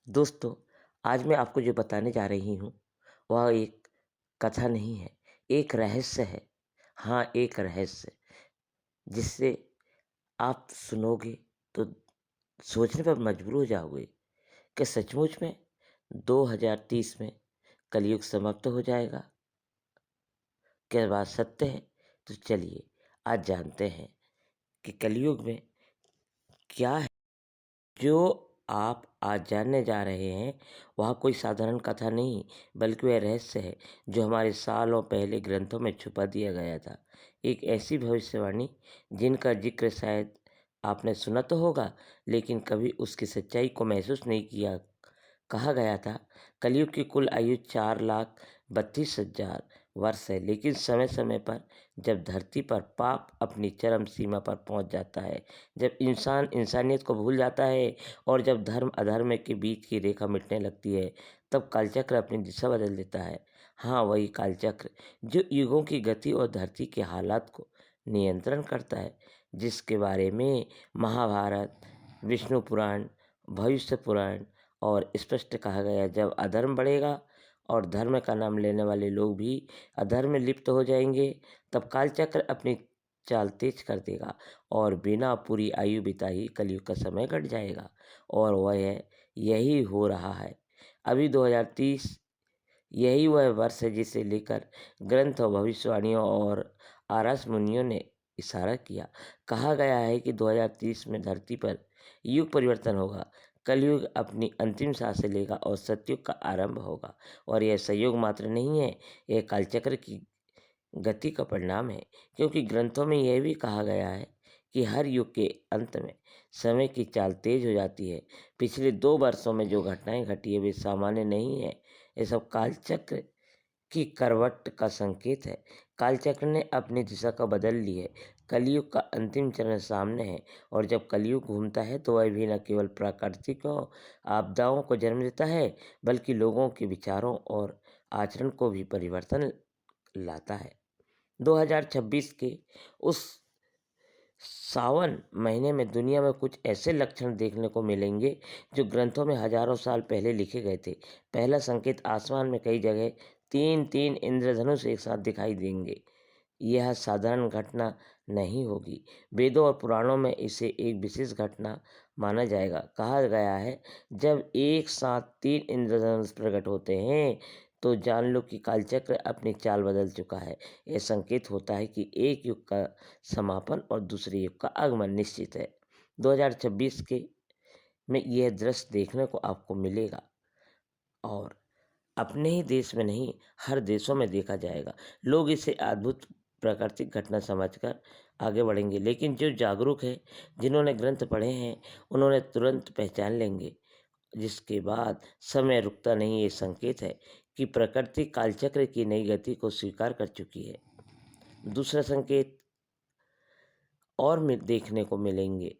दोस्तों, आज मैं आपको जो बताने जा रही हूँ, वह एक कथा नहीं है, एक रहस्य है। हाँ, एक रहस्य जिससे आप सुनोगे तो सोचने पर मजबूर हो जाओगे कि सचमुच में 2030 में कलयुग समाप्त हो जाएगा। क्या बात सत्य है? तो चलिए आज जानते हैं कि कलयुग में क्या है। जो आप आज जानने जा रहे हैं, वह कोई साधारण कथा नहीं, बल्कि वह रहस्य है जो हमारे सालों पहले ग्रंथों में छुपा दिया गया था। एक ऐसी भविष्यवाणी जिनका जिक्र शायद आपने सुना तो होगा, लेकिन कभी उसकी सच्चाई को महसूस नहीं किया। कहा गया था, कलयुग की कुल आयु 4,32,000 वर्ष है, लेकिन समय समय पर जब धरती पर पाप अपनी चरम सीमा पर पहुंच जाता है, जब इंसान इंसानियत को भूल जाता है और जब धर्म अधर्म के बीच की रेखा मिटने लगती है, तब कालचक्र अपनी दिशा बदल देता है। हाँ, वही कालचक्र जो युगों की गति और धरती के हालात को नियंत्रण करता है, जिसके बारे में महाभारत, विष्णु पुराण, भविष्य पुराण और स्पष्ट कहा गया है, जब अधर्म बढ़ेगा और धर्म का नाम लेने वाले लोग भी अधर्म में लिप्त हो जाएंगे, तब कालचक्र अपनी चाल तेज कर देगा और बिना पूरी आयु बिताए ही कलयुग का समय घट जाएगा। और वह यही हो रहा है। अभी 2030 यही वह वर्ष है जिसे लेकर ग्रंथ और भविष्यवाणियों और आरस मुनियों ने इशारा किया। कहा गया है कि 2030 में धरती पर युग परिवर्तन होगा, कलयुग अपनी अंतिम सांसें लेगा और सतयुग का आरंभ होगा। और यह संयोग मात्र नहीं है, यह कालचक्र की गति का परिणाम है, क्योंकि ग्रंथों में यह भी कहा गया है कि हर युग के अंत में समय की चाल तेज हो जाती है। पिछले 2 वर्षों में जो घटनाएं घटी है वे सामान्य नहीं है, ये सब कालचक्र की करवट का संकेत है। कालचक्र ने अपनी दिशा का बदल ली है। कलयुग का अंतिम चरण सामने है और जब कलयुग घूमता है तो वह भी न केवल प्राकृतिक आपदाओं को जन्म देता है, बल्कि लोगों के विचारों और आचरण को भी परिवर्तन लाता है। 2026 के उस सावन महीने में दुनिया में कुछ ऐसे लक्षण देखने को मिलेंगे जो ग्रंथों में हजारों साल पहले लिखे गए थे। पहला संकेत, आसमान में कई जगह तीन तीन इंद्रधनुष एक साथ दिखाई देंगे। यह साधारण घटना नहीं होगी। वेदों और पुराणों में इसे एक विशेष घटना माना जाएगा। कहा गया है, जब एक साथ तीन इंद्रधनुष प्रकट होते हैं तो जान लो कि कालचक्र अपनी चाल बदल चुका है। यह संकेत होता है कि एक युग का समापन और दूसरे युग का आगमन निश्चित है। 2026 के में यह दृश्य देखने को आपको मिलेगा और अपने ही देश में नहीं, हर देशों में देखा जाएगा। लोग इसे अद्भुत प्राकृतिक घटना समझकर आगे बढ़ेंगे, लेकिन जो जागरूक है, जिन्होंने ग्रंथ पढ़े हैं, उन्होंने तुरंत पहचान लेंगे। जिसके बाद समय रुकता नहीं, ये संकेत है कि प्रकृति कालचक्र की नई गति को स्वीकार कर चुकी है। दूसरा संकेत और देखने को मिलेंगे,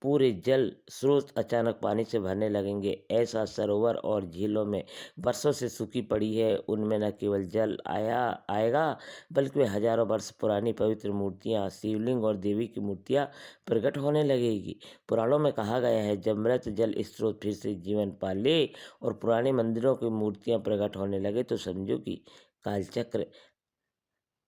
पूरे जल स्रोत अचानक पानी से भरने लगेंगे। ऐसा सरोवर और झीलों में वर्षों से सूखी पड़ी है, उनमें न केवल जल आएगा, बल्कि वे हजारों वर्ष पुरानी पवित्र मूर्तियां, शिवलिंग और देवी की मूर्तियां प्रकट होने लगेगी। पुराणों में कहा गया है, जब मृत जल स्रोत फिर से जीवन पा ले और पुराने मंदिरों की मूर्तियां प्रकट होने लगे तो समझो कि कालचक्र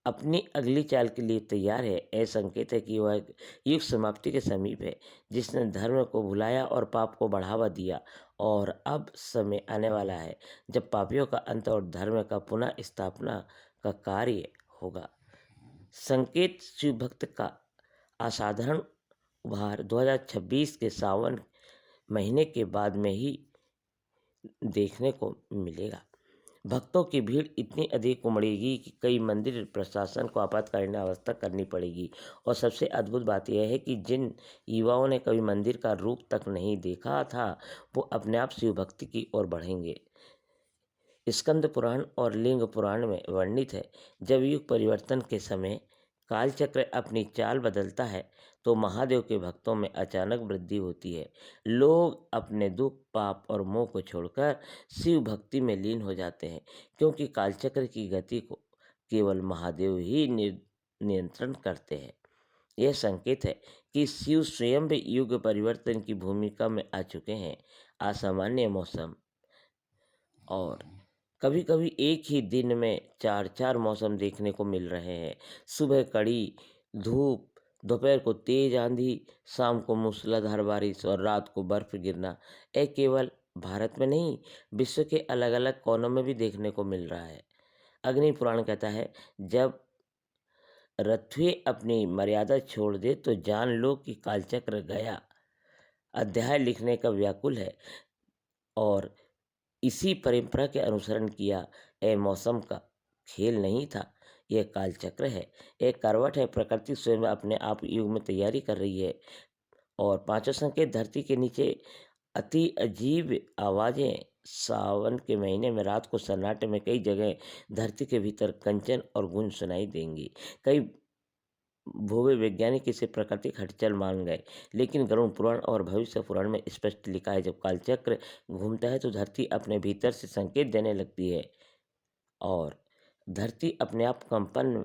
अपनी अगली चाल के लिए तैयार है। यह संकेत है कि वह युग समाप्ति के समीप है, जिसने धर्म को भुलाया और पाप को बढ़ावा दिया। और अब समय आने वाला है जब पापियों का अंत और धर्म का पुनः स्थापना का कार्य होगा। संकेत, शिव भक्त का असाधारण उभार 2026 के सावन महीने के बाद में ही देखने को मिलेगा। भक्तों की भीड़ इतनी अधिक उमड़ेगी कि कई मंदिर प्रशासन को आपातकालीन अवस्था करनी पड़ेगी। और सबसे अद्भुत बात यह है कि जिन युवाओं ने कभी मंदिर का रूप तक नहीं देखा था, वो अपने आप शिव भक्ति की ओर बढ़ेंगे। स्कंद पुराण और लिंग पुराण में वर्णित है, जब युग परिवर्तन के समय कालचक्र अपनी चाल बदलता है तो महादेव के भक्तों में अचानक वृद्धि होती है। लोग अपने दुख, पाप और मोह को छोड़कर शिव भक्ति में लीन हो जाते हैं, क्योंकि कालचक्र की गति को केवल महादेव ही नियंत्रण करते हैं। यह संकेत है कि शिव स्वयं भी युग परिवर्तन की भूमिका में आ चुके हैं। असामान्य मौसम और कभी कभी एक ही दिन में चार चार मौसम देखने को मिल रहे हैं। सुबह कड़ी धूप, दोपहर को तेज आंधी, शाम को मूसलाधार बारिश और रात को बर्फ गिरना। यह केवल भारत में नहीं, विश्व के अलग अलग कोनों में भी देखने को मिल रहा है। अग्नि पुराण कहता है, जब रथवे अपनी मर्यादा छोड़ दे तो जान लो कि कालचक्र गया। अध्याय लिखने का व्याकुल है और इसी परंपरा के अनुसरण किया। यह मौसम का खेल नहीं था, यह कालचक्र है, एक करवट है। प्रकृति स्वयं अपने आप युग में तैयारी कर रही है। और पांचों संकेत धरती के नीचे अति अजीब आवाजें। सावन के महीने में रात को सन्नाटे में कई जगह धरती के भीतर कंचन और गूंज सुनाई देंगी। कई भूवे वैज्ञानिक इसे प्राकृतिक हलचल मान गए, लेकिन गरुड़ पुराण और भविष्य पुराण में स्पष्ट लिखा है, जब कालचक्र घूमता है तो धरती अपने भीतर से संकेत देने लगती है और धरती अपने आप कंपन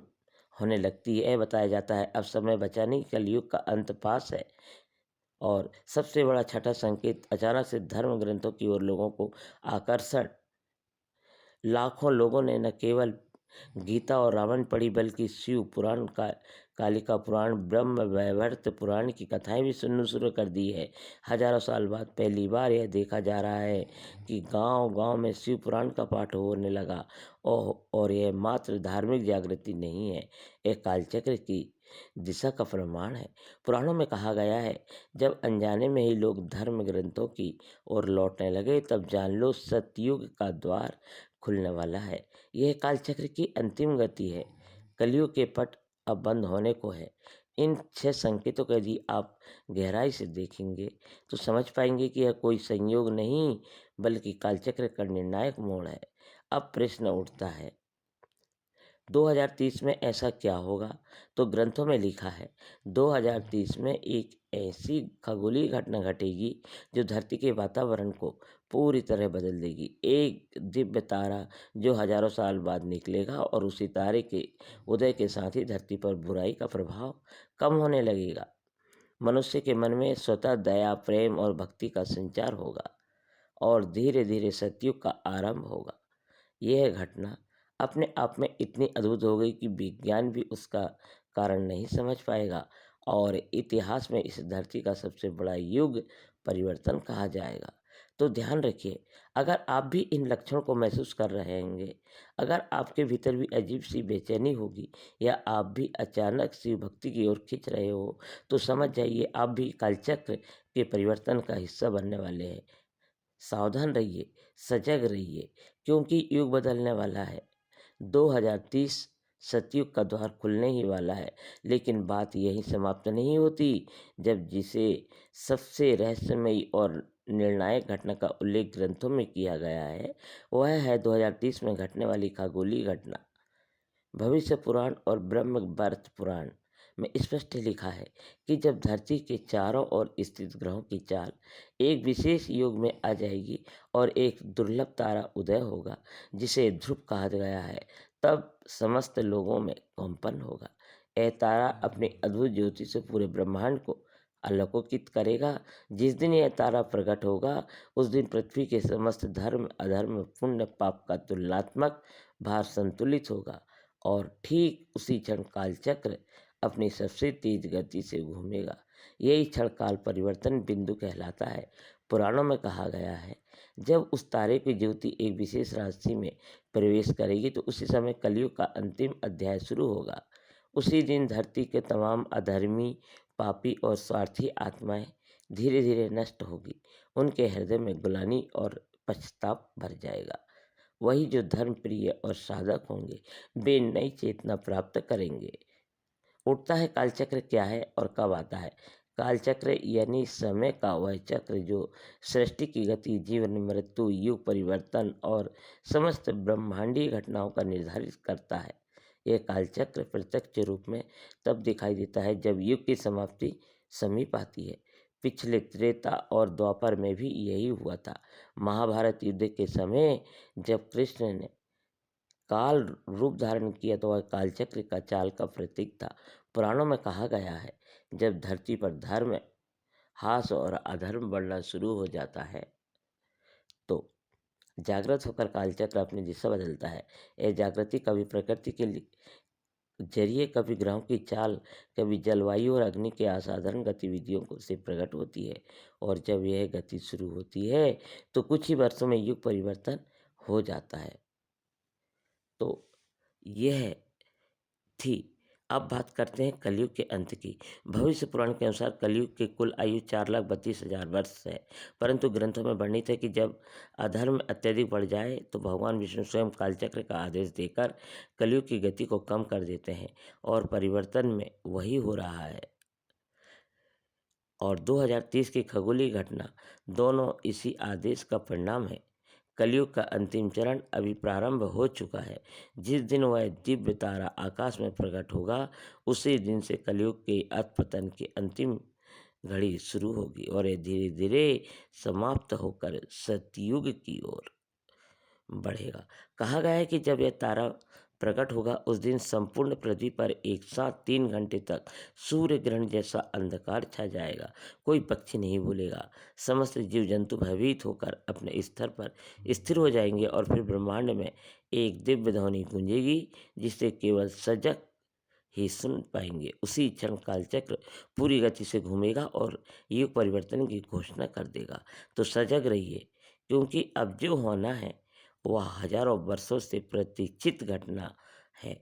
होने लगती है। यह बताया जाता है, अब समय बचा नहीं, कलयुग का अंत पास है। और सबसे बड़ा छठा संकेत, अचानक से धर्म ग्रंथों की ओर लोगों को आकर्षण। लाखों लोगों ने न केवल गीता और रामायण पढ़ी, बल्कि शिव पुराण का, कालिका पुराण, ब्रह्म वैवर्त पुराण की कथाएं भी सुनना शुरू कर दी है। हजारों साल बाद पहली बार यह देखा जा रहा है कि गांव गांव में शिव पुराण का पाठ होने लगा। और यह मात्र धार्मिक जागृति नहीं है, यह कालचक्र की दिशा का प्रमाण है। पुराणों में कहा गया है, जब अनजाने में ही लोग धर्म ग्रंथों की ओर लौटने लगे, तब जान लो सतयुग का द्वार खुलने वाला है। यह कालचक्र की अंतिम गति है। कलयुग के पट अब बंद होने को है। इन 6 संकेतों को यदि आप गहराई से देखेंगे तो समझ पाएंगे कि यह कोई संयोग नहीं, बल्कि कालचक्र का निर्णायक मोड़ है। अब प्रश्न उठता है, 2030 में ऐसा क्या होगा? तो ग्रंथों में लिखा है, 2030 में एक ऐसी खगोलीय घटना घटेगी जो धरती के वातावरण को पूरी तरह बदल देगी। एक दिव्य तारा जो हजारों साल बाद निकलेगा और उसी तारे के उदय के साथ ही धरती पर बुराई का प्रभाव कम होने लगेगा। मनुष्य के मन में स्वतः दया, प्रेम और भक्ति का संचार होगा और धीरे धीरे सतयुग का आरंभ होगा। यह घटना अपने आप में इतनी अद्भुत हो गई कि विज्ञान भी उसका कारण नहीं समझ पाएगा और इतिहास में इस धरती का सबसे बड़ा युग परिवर्तन कहा जाएगा। तो ध्यान रखिए, अगर आप भी इन लक्षणों को महसूस कर रहे होंगे, अगर आपके भीतर भी अजीब सी बेचैनी होगी या आप भी अचानक शिव भक्ति की ओर खींच रहे हो, तो समझ जाइए आप भी कालचक्र के परिवर्तन का हिस्सा बनने वाले हैं। सावधान रहिए, सजग रहिए, क्योंकि युग बदलने वाला है। 2030 सतयुग का द्वार खुलने ही वाला है। लेकिन बात यहीं समाप्त नहीं होती। जब जिसे सबसे रहस्यमयी और निर्णायक घटना का उल्लेख ग्रंथों में किया गया है, वह है 2030 में घटने वाली खगोलीय घटना। भविष्य पुराण और ब्रह्म बर्थ पुराण में स्पष्ट लिखा है कि जब धरती के चारों ओर स्थित ग्रहों की चाल एक विशेष योग में आ जाएगी और एक दुर्लभ तारा उदय होगा जिसे ध्रुव कहा गया है, तब समस्त लोगों में कंपन होगा। यह तारा अपनी अद्भुत ज्योति से पूरे ब्रह्मांड को आलोकित करेगा। जिस दिन यह तारा प्रकट होगा, उस दिन पृथ्वी के समस्त धर्म, अधर्म, पुण्य, पाप का तुलनात्मक भार संतुलित होगा और ठीक उसी क्षण कालचक्र अपनी सबसे तेज गति से घूमेगा। यही क्षण काल परिवर्तन बिंदु कहलाता है। पुराणों में कहा गया है, जब उस तारे की ज्योति एक विशेष राशि में प्रवेश करेगी तो उसी समय कलयुग का अंतिम अध्याय शुरू होगा। उसी दिन धरती के तमाम अधर्मी, पापी और स्वार्थी आत्माएं धीरे धीरे नष्ट होगी। उनके हृदय में ग्लानि और पश्चाताप भर जाएगा। वही जो धर्म प्रिय और साधक होंगे, वे नई चेतना प्राप्त करेंगे। उठता है कालचक्र क्या है और कब आता है? कालचक्र यानी समय का वह चक्र जो सृष्टि की गति, जीवन, मृत्यु, युग परिवर्तन और समस्त ब्रह्मांडीय घटनाओं का निर्धारित करता है। यह कालचक्र प्रत्यक्ष रूप में तब दिखाई देता है जब युग की समाप्ति समीप आती है। पिछले त्रेता और द्वापर में भी यही हुआ था। महाभारत युद्ध के समय जब कृष्ण ने काल रूप धारण किया तो वह कालचक्र का चाल का प्रतीक था। पुराणों में कहा गया है, जब धरती पर धर्म, हास और अधर्म बढ़ना शुरू हो जाता है, जागृत होकर कालचक्र अपनी दिशा बदलता है। यह जागृति कभी प्रकृति के जरिए, कभी ग्रहों की चाल, कभी जलवायु और अग्नि के असाधारण गतिविधियों से प्रकट होती है। और जब यह गति शुरू होती है तो कुछ ही वर्षों में युग परिवर्तन हो जाता है। तो यह थी। अब बात करते हैं कलयुग के अंत की। भविष्य पुराण के अनुसार कलयुग की कुल आयु 4,32,000 वर्ष है। परंतु ग्रंथों में वर्णित है कि जब अधर्म अत्यधिक बढ़ जाए तो भगवान विष्णु स्वयं कालचक्र का आदेश देकर कलयुग की गति को कम कर देते हैं, और परिवर्तन में वही हो रहा है। और 2030 की खगोलीय घटना दोनों इसी आदेश का परिणाम है। कलयुग का अंतिम चरण अभी प्रारंभ हो चुका है। जिस दिन वह दिव्य तारा आकाश में प्रकट होगा, उसी दिन से कलयुग के अधपतन की अंतिम घड़ी शुरू होगी और यह धीरे धीरे समाप्त होकर सतयुग की ओर बढ़ेगा। कहा गया है कि जब यह तारा प्रकट होगा, उस दिन संपूर्ण पृथ्वी पर एक साथ 3 घंटे तक सूर्य ग्रहण जैसा अंधकार छा जाएगा। कोई पक्षी नहीं बोलेगा। समस्त जीव जंतु भयभीत होकर अपने स्तर पर स्थिर हो जाएंगे और फिर ब्रह्मांड में एक दिव्य ध्वनि गूंजेगी, जिसे केवल सजग ही सुन पाएंगे। उसी क्षण कालचक्र पूरी गति से घूमेगा और युग परिवर्तन की घोषणा कर देगा। तो सजग रहिए, क्योंकि अब जो होना है वह हजारों वर्षों से प्रतीक्षित घटना है।